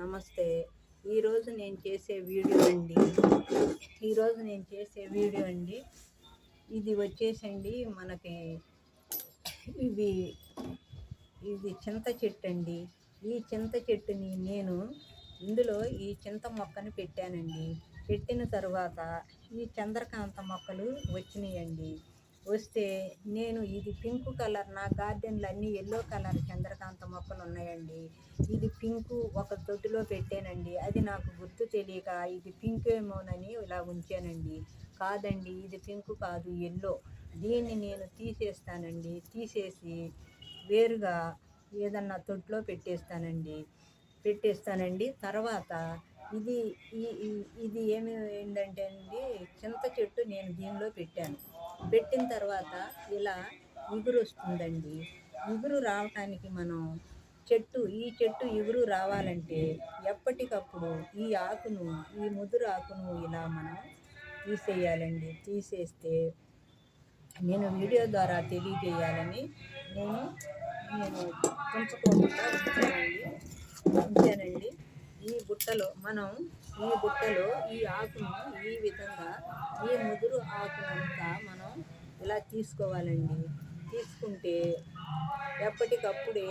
నమస్తే. ఈరోజు నేను చేసే వీడియో అండి. ఇది వచ్చేసండి మనకి ఇది ఇది చింత చెట్టు అండి. ఈ చింత చెట్టుని నేను ఇందులో ఈ చింత మొక్కని పెట్టానండి. పెట్టిన తర్వాత ఈ చంద్రకాంత మొక్కలు వచ్చినాయండి. వస్తే నేను ఇది పింక్ కలర్, నా గార్డెన్లో అన్నీ ఎల్లో కలర్ చంద్రకాంత మొక్కలు ఉన్నాయండి. ఇది పింకు ఒక తొట్టిలో పెట్టానండి. అది నాకు గుర్తు తెలియక ఇది పింక్ ఏమోనని ఇలా ఉంచానండి. కాదండి, ఇది పింకు కాదు, ఎల్లో. దీన్ని నేను తీసేస్తానండి. తీసేసి వేరుగా ఏదన్నా తొట్టిలో పెట్టేస్తానండి. తర్వాత ఇది ఇది ఏమి ఏంటంటే అండి, చింత చెట్టు నేను దీనిలో పెట్టాను. పెట్టిన తర్వాత ఇలా ఇగురు వస్తుందండి. ఇగురు రావటానికి మనం ఈ చెట్టు ఇగురు రావాలంటే ఎప్పటికప్పుడు ఈ ముదురు ఆకును ఇలా మనం తీసేయాలండి. తీసేస్తే నేను వీడియో ద్వారా తెలియజేయాలని నేను ఉంచుకోకుండా ఉంచానండి. ఈ బుట్టలో ఈ ఆకును ఈ విధంగా ఈ ముదురు ఆకునంతా మనం ఇలా తీసుకోవాలండి. తీసుకుంటే ఎప్పటికప్పుడే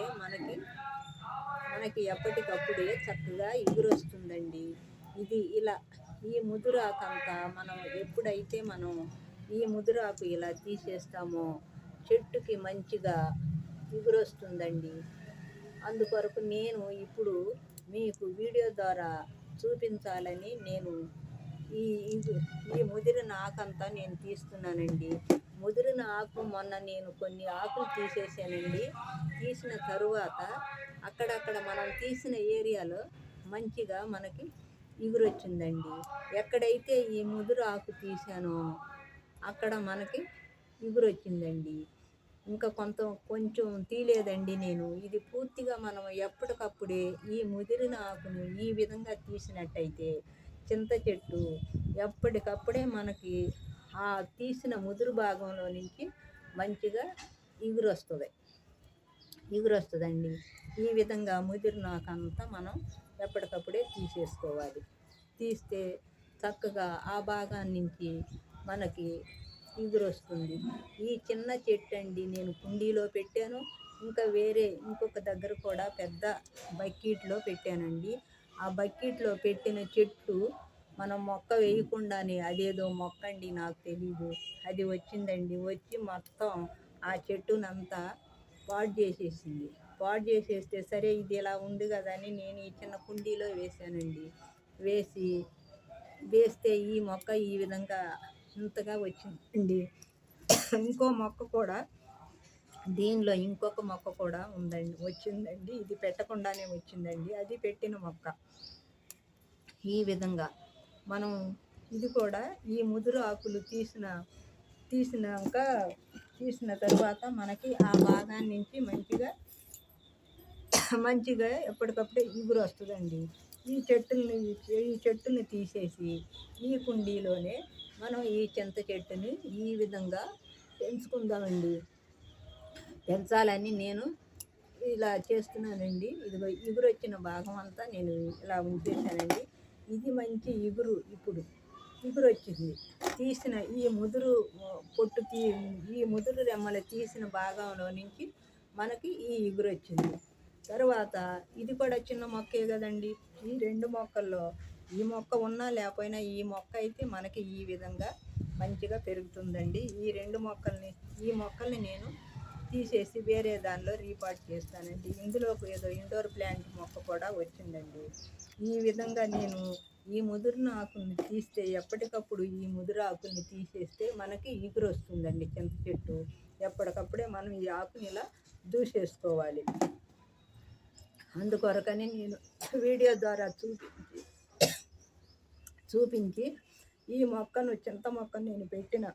ఎప్పటికప్పుడే చక్కగా ఎగురు వస్తుందండి. ఇది ఇలా ఈ ముదురాకంతా ఎప్పుడైతే మనం ఈ ముదురాకు ఇలా తీసేస్తామో చెట్టుకి మంచిగా ఎగురు వస్తుందండి. అందుకొరకు నేను ఇప్పుడు మీకు వీడియో ద్వారా చూపించాలని నేను ఈ ముదిరిన ఆకంతా నేను తీస్తున్నానండి. ముదిరిన ఆకు మొన్న నేను కొన్ని ఆకులు తీసేసానండి. తీసిన తరువాత అక్కడక్కడ మనం తీసిన ఏరియాలో మంచిగా మనకి ఎగురు వచ్చిందండి. ఎక్కడైతే ఈ ముదురు ఆకు తీసానో అక్కడ మనకి ఎగురు వచ్చిందండి. ఇంకా కొంచెం తీయలేదండి నేను. ఇది పూర్తిగా మనం ఎప్పటికప్పుడే ఈ ముదిరిన ఆకును ఈ విధంగా తీసినట్టయితే చింత చెట్టు ఎప్పటికప్పుడే మనకి ఆ తీసిన ముదురు భాగంలో నుంచి మంచిగా ఎగురొస్తుందండి. ఈ విధంగా ముదిరిన ఆకంతా మనం ఎప్పటికప్పుడే తీసేసుకోవాలి. తీస్తే చక్కగా ఆ భాగాన్ని నుంచి మనకి ఎగురొస్తుంది. ఈ చిన్న చెట్టు అండి నేను కుండీలో పెట్టాను. ఇంకా ఇంకొక దగ్గర కూడా పెద్ద బకెట్లో పెట్టానండి. ఆ బకెట్లో పెట్టిన చెట్టు మనం మొక్క వేయకుండానే అదేదో మొక్క అండి, నాకు తెలీదు, అది వచ్చిందండి. వచ్చి మొత్తం ఆ చెట్టునంతా పాడు చేసేస్తే సరే ఇది ఇలా ఉంది కదా అని నేను ఈ చిన్న కుండీలో వేసానండి. వేస్తే ఈ మొక్క ఈ విధంగా ఇంతగా వచ్చిందండి. ఇంకొక మొక్క కూడా వచ్చిందండి. ఇది పెట్టకుండానే వచ్చిందండి. అది పెట్టిన మొక్క. ఈ విధంగా మనం ఇది కూడా ఈ ముదురు ఆకులు తీసిన తర్వాత మనకి ఆ భాగాన్ని నుంచి మంచిగా ఎప్పటికప్పుడే ఎగురు వస్తుందండి. ఈ చెట్టుని తీసేసి ఈ కుండీలోనే మనం ఈ చింత చెట్టుని ఈ విధంగా పెంచాలని నేను ఇలా చేస్తున్నానండి. ఇదిగో ఎగురు వచ్చిన భాగం అంతా నేను ఇలా ఉంచేసానండి. ఇది మంచి ఎగురు. ఇప్పుడు ఎగురు వచ్చింది. తీసిన ఈ ముదురు రెమ్మలు తీసిన భాగంలో నుంచి మనకి ఈ ఎగురు వచ్చింది. తర్వాత ఇది కూడా చిన్న మొక్కే కదండి. ఈ రెండు మొక్కల్లో ఈ మొక్క ఉన్నా లేకపోయినా ఈ మొక్క అయితే మనకి ఈ విధంగా మంచిగా పెరుగుతుందండి. ఈ మొక్కల్ని నేను తీసేసి వేరే దానిలో రీపాట్ చేస్తానండి. ఇందులో ఏదో ఇండోర్ ప్లాంట్ మొక్క కూడా వచ్చిందండి. ఈ విధంగా నేను ఈ ముదురున ఆకుల్ని తీస్తే ఎప్పటికప్పుడు ఈ ముదురు ఆకుల్ని తీసేస్తే మనకి ఎగురు వస్తుందండి. చింత చెట్టు ఎప్పటికప్పుడే మనం ఈ ఆకుని ఇలా దూసేసుకోవాలి. అందుకొరకని నేను వీడియో ద్వారా చూపించి ఈ చింత మొక్కను నేను పెట్టిన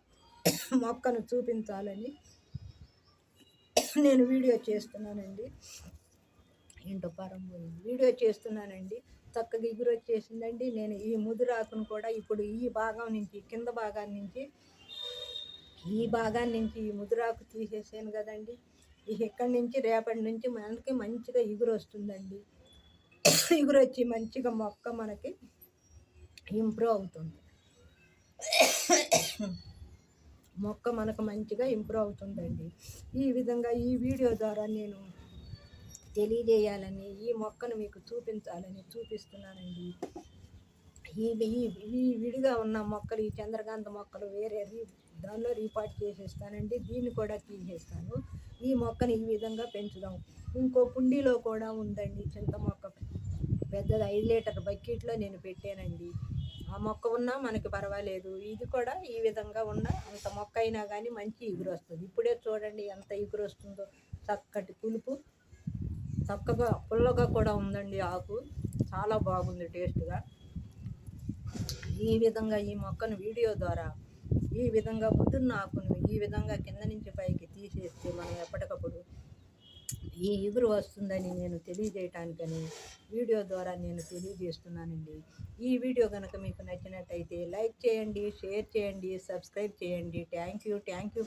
మొక్కను చూపించాలని నేను వీడియో చేస్తున్నానండి. చక్కగా ఎగురు వచ్చేసిందండి. నేను ఈ ముదురాకును కూడా ఇప్పుడు ఈ కింద భాగాన్ని నుంచి ఈ ముదురాకు తీసేసాను కదండి. ఇక్కడి నుంచి రేపటి నుంచి మనకి మంచిగా ఎగురు వస్తుందండి. ఇగురొచ్చి మంచిగా మొక్క మనకి ఇంప్రూవ్ అవుతుంది. మొక్క మనకు మంచిగా ఇంప్రూవ్ అవుతుందండి. ఈ విధంగా ఈ వీడియో ద్వారా నేను తెలియజేయాలని, ఈ మొక్కను మీకు చూపించాలని చూపిస్తున్నానండి. ఈ ఈ ఈ విడిగా ఉన్న మొక్కలు, ఈ చంద్రకాంత మొక్కలు వేరే దానిలో రీపాట్ చేసేస్తానండి. దీన్ని కూడా తీసేస్తాను. ఈ మొక్కని ఈ విధంగా పెంచుదాం. ఇంకో కుండీలో కూడా ఉందండి చింత మొక్క, పెద్దది 5 లీటర్ బకెట్లో నేను పెట్టానండి. ఆ మొక్క ఉన్నా మనకి పర్వాలేదు. ఇది కూడా ఈ విధంగా ఉన్న అంత మొక్క అయినా కానీ మంచి ఇగురు వస్తుంది. ఇప్పుడే చూడండి ఎంత ఇగురు వస్తుందో, చక్కటి పులుపు, చక్కగా పుల్లగా కూడా ఉందండి ఆకు, చాలా బాగుంది టేస్ట్గా. ఈ విధంగా ఈ మొక్కను వీడియో ద్వారా ఈ విధంగా ముదున్న ఆకును ఈ విధంగా కింద నుంచి పైకి తీసేస్తే మనం ఎప్పటికప్పుడు ఈ ఇగురు వస్తుందని నేను తెలియజేయటానికని వీడియో ద్వారా నేను తెలియజేస్తున్నానండి. ఈ వీడియో కనుక మీకు నచ్చినట్టయితే లైక్ చేయండి, షేర్ చేయండి, సబ్స్క్రైబ్ చేయండి. Thank you.